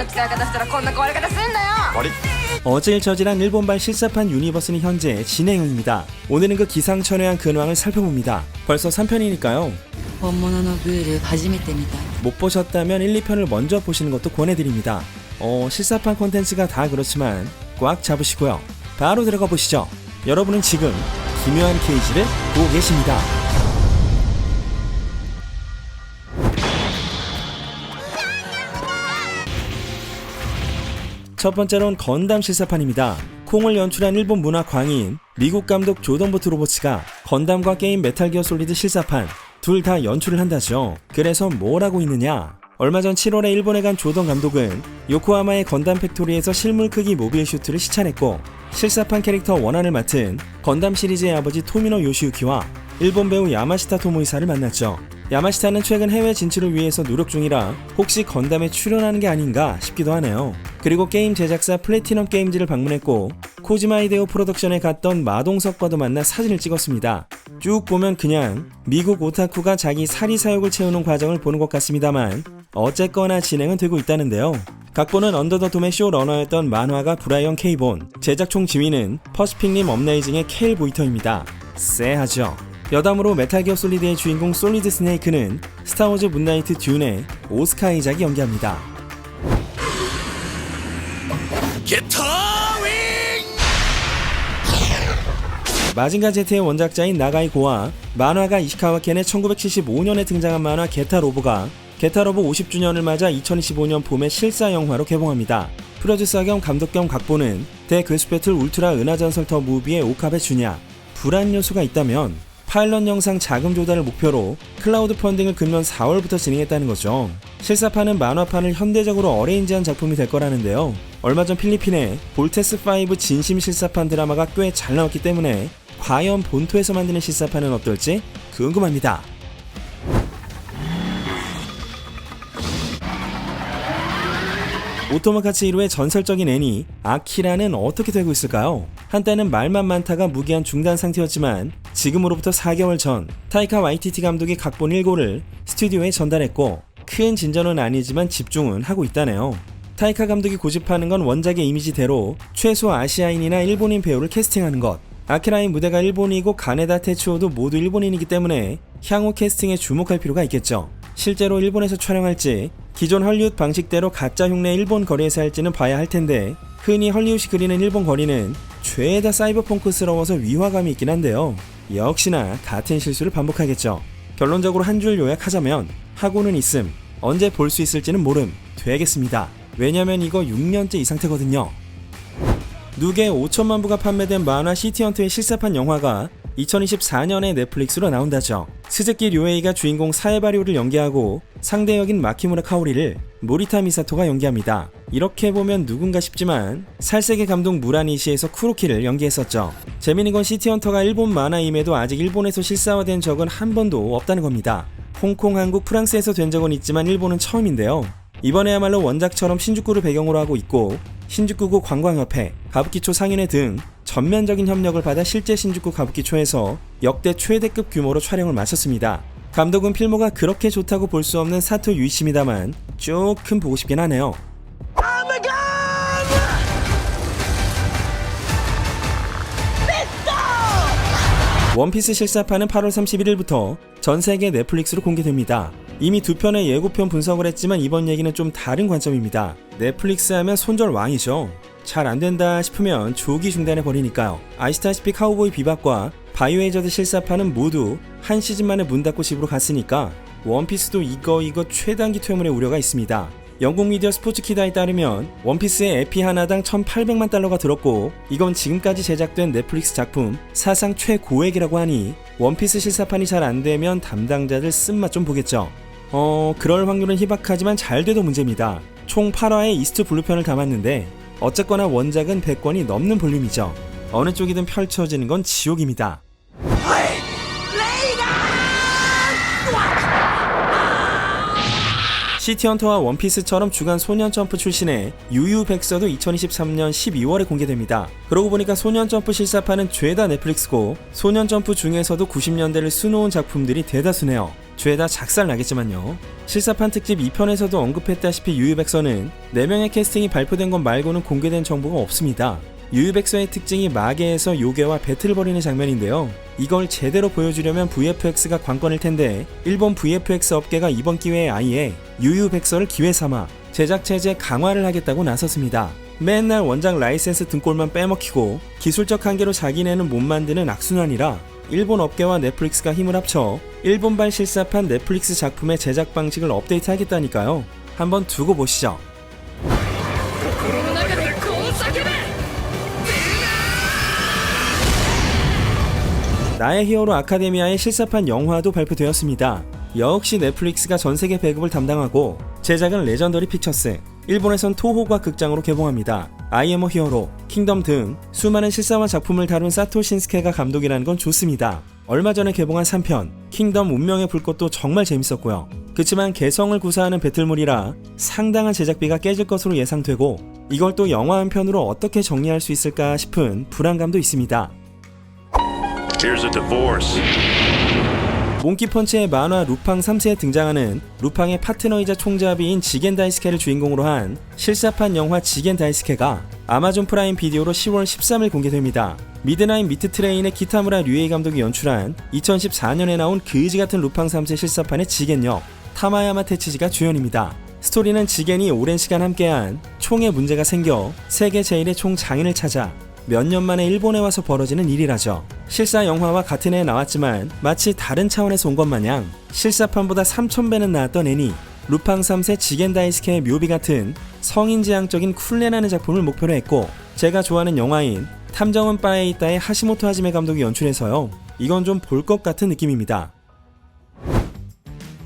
の使い方したらこんな壊れ方すんだよ。 어질저질한 일본발 실사판 유니버스는 현재 진행형입니다. 오늘은 그 기상천외한 근황을 살펴봅니다. 벌써 3편이니까요. 本物のブール初めて見た。 못 보셨다면 1, 2편을 먼저 보시는 것도 권해드립니다. 실사판 콘텐츠가 다 그렇지만 꽉 잡으시고요. 바로 들어가 보시죠. 여러분은 지금 기묘한 케이지를 보고 계십니다. 첫 번째로는 건담 실사판입니다. 콩을 연출한 일본 문화 광인 미국 감독 조던보트 로버츠가 건담과 게임 메탈기어 솔리드 실사판 둘 다 연출을 한다죠. 그래서 뭘 하고 있느냐? 얼마 전 7월에 일본에 간 조던 감독은 요코하마의 건담 팩토리에서 실물 크기 모빌 슈트를 시찰했고 실사판 캐릭터 원안을 맡은 건담 시리즈의 아버지 토미노 요시유키와 일본 배우 야마시타 토모이사를 만났죠. 야마시타는 최근 해외 진출을 위해서 노력 중이라 혹시 건담에 출연하는 게 아닌가 싶기도 하네요. 그리고 게임 제작사 플래티넘 게임즈를 방문했고 코지마 히데오 프로덕션에 갔던 마동석과도 만나 사진을 찍었습니다. 쭉 보면 그냥 미국 오타쿠가 자기 사리사욕을 채우는 과정을 보는 것 같습니다만 어쨌거나 진행은 되고 있다는데요. 각본은 언더 더 돔의 쇼러너였던 만화가 브라이언 케이본, 제작총 지휘는 퍼시픽 림 업라이징의 케일 보이터입니다. 쎄하죠. 여담으로 메탈기어 솔리드의 주인공 솔리드 스네이크는 스타워즈 문나이트 듄의 오스카 아이작이 연기합니다. 마징가 제트의 원작자인 나가이 고와 만화가 이시카와 켄의 1975년에 등장한 만화 게타 로보가 게타 로보 50주년을 맞아 2025년 봄에 실사 영화로 개봉합니다. 프로듀서 겸 감독 겸 각본은 대 괴수배틀 울트라 은하전설 더 무비의 오카베 주냐. 불안 요소가 있다면 파일럿 영상 자금 조달을 목표로 클라우드 펀딩을 금년 4월부터 진행했다는 거죠. 실사판은 만화판을 현대적으로 어레인지한 작품이 될 거라는데요. 얼마 전 필리핀에 볼테스5 진심 실사판 드라마가 꽤 잘 나왔기 때문에 과연 본토에서 만드는 실사판은 어떨지 궁금합니다. 오토마카츠 1호의 전설적인 애니 아키라는 어떻게 되고 있을까요? 한때는 말만 많다가 무기한 중단 상태였지만 지금으로부터 4개월 전 타이카 와이티티 감독이 각본 1고를 스튜디오에 전달했고 큰 진전은 아니지만 집중은 하고 있다네요. 타이카 감독이 고집하는 건 원작의 이미지대로 최소 아시아인이나 일본인 배우를 캐스팅하는 것. 아키라의 무대가 일본이고 가네다 테츠오도 모두 일본인이기 때문에 향후 캐스팅에 주목할 필요가 있겠죠. 실제로 일본에서 촬영할지 기존 헐리우드 방식대로 가짜 흉내 일본 거리에서 할지는 봐야 할 텐데 흔히 헐리우드이 그리는 일본 거리는 죄다 사이버펑크스러워서 위화감이 있긴 한데요. 역시나 같은 실수를 반복하겠죠. 결론적으로 한 줄 요약하자면 하고는 있음, 언제 볼 수 있을지는 모름 되겠습니다. 왜냐면 이거 6년째 이 상태거든요. 누계 5천만 부가 판매된 만화 시티헌트의 실사판 영화가 2024년에 넷플릭스로 나온다죠. 스즈키 료에이가 주인공 사에바리오를 연기하고 상대 역인 마키무라 카오리를 모리타 미사토가 연기합니다. 이렇게 보면 누군가 싶지만 살세계 감독 무라니시에서 쿠로키를 연기했었죠. 재미있는 건 시티헌터가 일본 만화임에도 아직 일본에서 실사화된 적은 한 번도 없다는 겁니다. 홍콩, 한국, 프랑스에서 된 적은 있지만 일본은 처음인데요. 이번에야말로 원작처럼 신주쿠를 배경으로 하고 있고 신주쿠구 관광협회, 가부키초 상인회 등 전면적인 협력을 받아 실제 신주쿠 가부키초에서 역대 최대급 규모로 촬영을 마쳤습니다. 감독은 필모가 그렇게 좋다고 볼 수 없는 사토 유이시입니다만 조금 보고 싶긴 하네요. 원피스 실사판은 8월 31일부터 전세계 넷플릭스로 공개됩니다. 이미 2편의 예고편 분석을 했지만 이번 얘기는 좀 다른 관점입니다. 넷플릭스 하면 손절 왕이죠. 잘 안된다 싶으면 조기 중단해버리니까요. 아시다시피 카우보이 비밥과 바이오헤저드 실사판은 모두 한 시즌 만에 문 닫고 집으로 갔으니까 원피스도 이거 최단기 퇴물의 우려가 있습니다. 영국 미디어 스포츠키다에 따르면 원피스의 에피 하나당 1,800만 달러가 들었고 이건 지금까지 제작된 넷플릭스 작품 사상 최고액이라고 하니 원피스 실사판이 잘 안되면 담당자들 쓴맛 좀 보겠죠. 그럴 확률은 희박하지만 잘 돼도 문제입니다. 총 8화의 이스트 블루편을 담았는데 어쨌거나 원작은 100권이 넘는 볼륨이죠. 어느 쪽이든 펼쳐지는 건 지옥입니다. 시티헌터와 원피스처럼 주간 소년점프 출신의 유유백서도 2023년 12월에 공개됩니다. 그러고 보니까 소년점프 실사판은 죄다 넷플릭스고 소년점프 중에서도 90년대를 수놓은 작품들이 대다수네요. 죄다 작살나겠지만요. 실사판 특집 2편에서도 언급했다시피 유유백서는 4명의 캐스팅이 발표된 것 말고는 공개된 정보가 없습니다. 유유백서의 특징이 마계에서 요괴와 배틀을 벌이는 장면인데요. 이걸 제대로 보여주려면 VFX가 관건일 텐데 일본 VFX 업계가 이번 기회에 아예 유유백서를 기회 삼아 제작 체제 강화를 하겠다고 나섰습니다. 맨날 원작 라이센스 등골만 빼먹히고 기술적 한계로 자기네는 못 만드는 악순환이라 일본 업계와 넷플릭스가 힘을 합쳐 일본발 실사판 넷플릭스 작품의 제작 방식을 업데이트하겠다니까요. 한번 두고 보시죠. 나의 히어로 아카데미아의 실사판 영화도 발표되었습니다. 역시 넷플릭스가 전세계 배급을 담당하고 제작은 레전더리 픽처스, 일본에선 토호가 극장으로 개봉합니다. I am a hero, 킹덤 등 수많은 실사화 작품을 다룬 사토 신스케가 감독이라는 건 좋습니다. 얼마 전에 개봉한 3편 킹덤 운명의 불꽃도 정말 재밌었고요. 그치만 개성을 구사하는 배틀물이라 상당한 제작비가 깨질 것으로 예상되고 이걸 또 영화 한 편으로 어떻게 정리할 수 있을까 싶은 불안감도 있습니다. Here's a divorce. 몽키펀치의 만화 루팡 3세에 등장하는 루팡의 파트너이자 총잡이인 지겐 다이스케를 주인공으로 한 실사판 영화 지겐 다이스케가 아마존 프라임 비디오로 10월 13일 공개됩니다. 미드나잇 미트 트레인의 기타무라 류에이 감독이 연출한 2014년에 나온 그지같은 루팡 3세 실사판의 지겐 역 타마야마 테치지가 주연입니다. 스토리는 지겐이 오랜 시간 함께한 총에 문제가 생겨 세계 제1의 총 장인을 찾아 몇 년 만에 일본에 와서 벌어지는 일이라죠. 실사 영화와 같은 해에 나왔지만 마치 다른 차원에서 온 것 마냥 실사판보다 3000배는 나았던 애니 루팡 3세 지겐 다이스케의 묘비 같은 성인지향적인 쿨레나는 작품을 목표로 했고 제가 좋아하는 영화인 탐정은 바에 있다의 하시모토 하지메 감독이 연출해서요. 이건 좀 볼 것 같은 느낌입니다.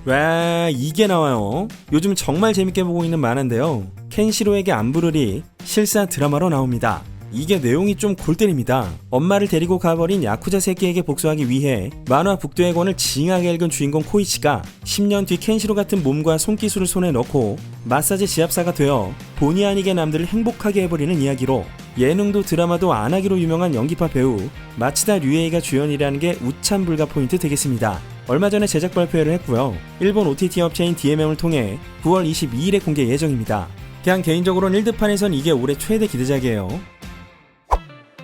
와, 이게 나와요. 요즘 정말 재밌게 보고 있는 만화인데요. 켄시로에게 안부르리 실사 드라마로 나옵니다. 이게 내용이 좀 골 때립니다. 엄마를 데리고 가버린 야쿠자 새끼에게 복수하기 위해 만화 북두의 권을 징하게 읽은 주인공 코이치가 10년 뒤 켄시로 같은 몸과 손기술을 손에 넣고 마사지 지압사가 되어 본의 아니게 남들을 행복하게 해버리는 이야기로 예능도 드라마도 안 하기로 유명한 연기파 배우 마치다 류에이가 주연이라는 게 우참 불가 포인트 되겠습니다. 얼마 전에 제작 발표를 했고요. 일본 OTT 업체인 DMM을 통해 9월 22일에 공개 예정입니다. 그냥 개인적으로는 1드판에선 이게 올해 최대 기대작이에요.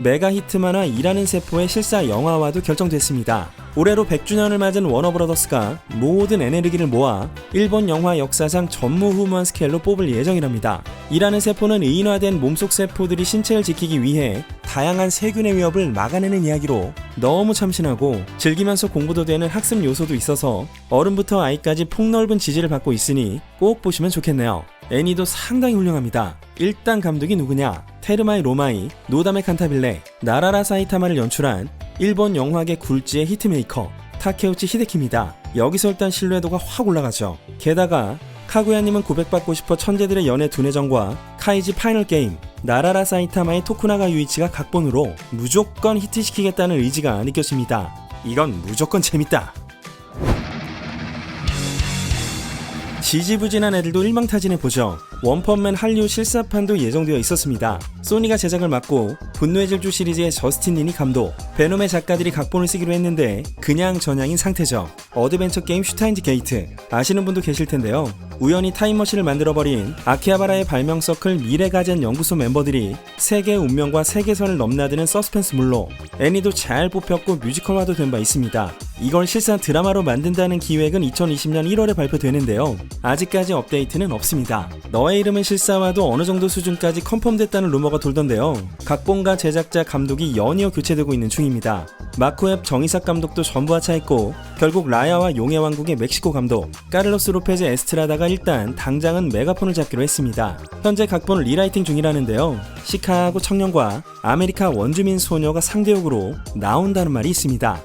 메가 히트 만화 일하는 세포의 실사 영화화도 결정됐습니다. 올해로 100주년을 맞은 워너브라더스가 모든 에너지를 모아 일본 영화 역사상 전무후무한 스케일로 뽑을 예정이랍니다. 일하는 세포는 의인화된 몸속 세포들이 신체를 지키기 위해 다양한 세균의 위협을 막아내는 이야기로 너무 참신하고 즐기면서 공부도 되는 학습 요소도 있어서 어른부터 아이까지 폭넓은 지지를 받고 있으니 꼭 보시면 좋겠네요. 애니도 상당히 훌륭합니다. 일단 감독이 누구냐? 테르마이 로마이, 노다메 칸타빌레, 나라라 사이타마를 연출한 일본 영화계 굴지의 히트메이커 타케우치 히데키입니다. 여기서 일단 신뢰도가 확 올라가죠. 게다가 카구야님은 고백받고 싶어 천재들의 연애 두뇌전과 카이지 파이널 게임, 나라라 사이타마의 토쿠나가 유이치가 각본으로 무조건 히트시키겠다는 의지가 느껴집니다. 이건 무조건 재밌다. 지지부진한 애들도 일망타진해보죠. 원펀맨 한류 실사판도 예정되어 있었습니다. 소니가 제작을 맡고 분노의 질주 시리즈의 저스틴 린이 감독, 베놈의 작가들이 각본을 쓰기로 했는데 그냥 전향인 상태죠. 어드벤처 게임 슈타인즈 게이트 아시는 분도 계실 텐데요. 우연히 타임머신을 만들어버린 아키하바라의 발명 서클 미래가젠 연구소 멤버들이 세계의 운명과 세계선을 넘나드는 서스펜스물로 애니도 잘 뽑혔고 뮤지컬화도 된 바 있습니다. 이걸 실사 드라마로 만든다는 기획은 2020년 1월에 발표되는데요. 아직까지 업데이트는 없습니다. 너의 이름은 실사화도 어느 정도 수준까지 컨펌됐다는 루머가 돌던데요. 각본가 제작자 감독이 연이어 교체되고 있는 중입니다. 마쿠앱 정이삭 감독도 전부 하차했고 결국 라야와 용의 왕국의 멕시코 감독 카를로스 로페즈 에스트라다가 일단 당장은 메가폰을 잡기로 했습니다. 현재 각본을 리라이팅 중이라는데요. 시카고 청년과 아메리카 원주민 소녀가 상대역으로 나온다는 말이 있습니다.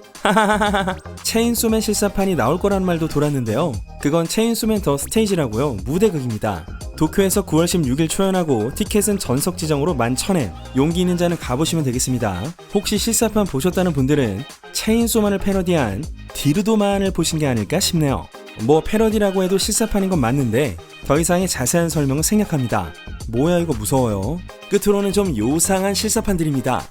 체인소맨 실사판이 나올 거라는 말도 돌았는데요. 그건 체인소맨 더 스테이지라고요. 무대극입니다. 도쿄에서 9월 16일 초연하고 티켓은 전석 지정으로 11,000엔. 용기 있는 자는 가보시면 되겠습니다. 혹시 실사판 보셨다는 분들은 체인소맨을 패러디한 디르도만을 보신 게 아닐까 싶네요. 뭐 패러디라고 해도 실사판인 건 맞는데 더 이상의 자세한 설명은 생략합니다. 뭐야 이거 무서워요. 끝으로는 좀 요상한 실사판들입니다.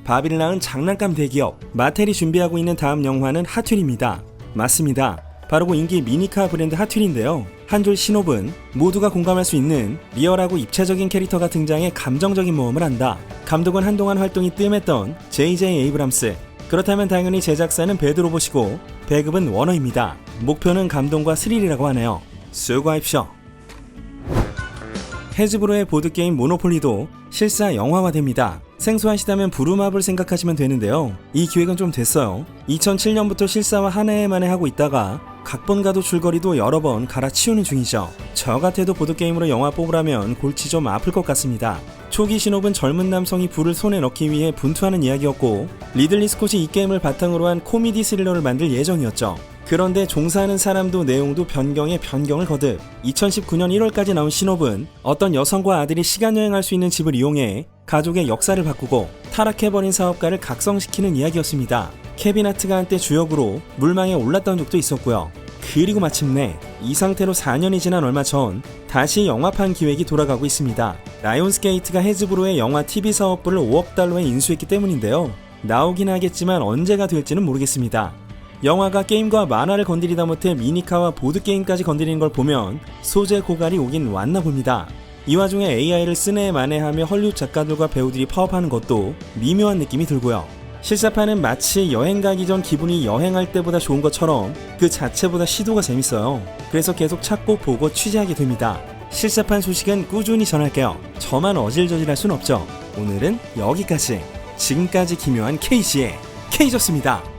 바비를 낳은 장난감 대기업 마텔이 준비하고 있는 다음 영화는 핫휠입니다. 맞습니다. 바로 그 인기 미니카 브랜드 핫휠인데요. 한 줄 신호분 모두가 공감할 수 있는 리얼하고 입체적인 캐릭터가 등장해 감정적인 모험을 한다. 감독은 한동안 활동이 뜸했던 J.J. 에이브람스. 그렇다면 당연히 제작사는 배드로봇이고 배급은 워너입니다. 목표는 감동과 스릴이라고 하네요. 수고하십시오. 해즈브로의 보드게임 모노폴리도 실사 영화화됩니다. 생소하시다면 부루마블 생각하시면 되는데요. 이 기획은 좀 됐어요. 2007년부터 실사화 한 해 만에 하고 있다가 각본가도 줄거리도 여러 번 갈아치우는 중이죠. 저 같아도 보드게임으로 영화 뽑으라면 골치 좀 아플 것 같습니다. 초기 신호분 젊은 남성이 불을 손에 넣기 위해 분투하는 이야기였고 리들리 스콧이 이 게임을 바탕으로 한 코미디 스릴러를 만들 예정이었죠. 그런데 종사하는 사람도 내용도 변경에 변경을 거듭 2019년 1월까지 나온 신호분 어떤 여성과 아들이 시간여행할 수 있는 집을 이용해 가족의 역사를 바꾸고 타락해버린 사업가를 각성시키는 이야기였습니다. 케빈 하트가 한때 주역으로 물망에 올랐던 적도 있었고요. 그리고 마침내 이 상태로 4년이 지난 얼마 전 다시 영화판 기획이 돌아가고 있습니다. 라이온스게이트가 해즈브로의 영화 TV 사업부를 5억 달러에 인수했기 때문인데요. 나오긴 하겠지만 언제가 될지는 모르겠습니다. 영화가 게임과 만화를 건드리다 못해 미니카와 보드게임까지 건드리는 걸 보면 소재 고갈이 오긴 왔나 봅니다. 이 와중에 AI를 쓰네 마네하며 헐리우드 작가들과 배우들이 파업하는 것도 미묘한 느낌이 들고요. 실사판은 마치 여행 가기 전 기분이 여행할 때보다 좋은 것처럼 그 자체보다 시도가 재밌어요. 그래서 계속 찾고 보고 취재하게 됩니다. 실사판 소식은 꾸준히 전할게요. 저만 어질저질할 순 없죠. 오늘은 여기까지. 지금까지 기묘한 K씨의 K졌습니다.